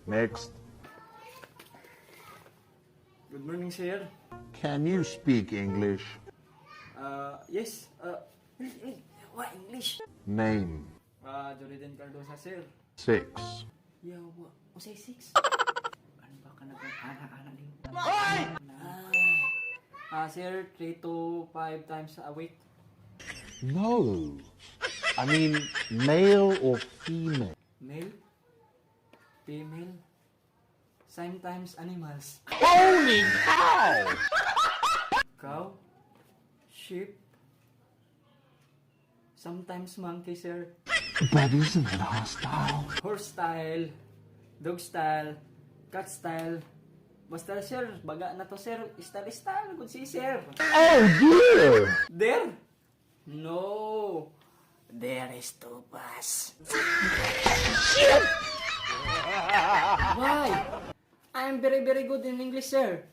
Next. Good morning, sir. Can you speak English? Yes. What English? Name. Jordan Cardosa, sir. 6. Yeah, what? Say 6? Ano ba ka nag-ana-ana din? Sir, 3 to 5 times a week. No. I mean, male or female? Male? Female? Sometimes animals. Holy cow! Cow? Sheep? Sometimes monkey, sir. But isn't it hostile? Horse style, dog style, cat style. Basta sir, baga na to sir. Style, good si sir. Oh dear! There? No. There is two pass. Why? I'm very good in English, sir.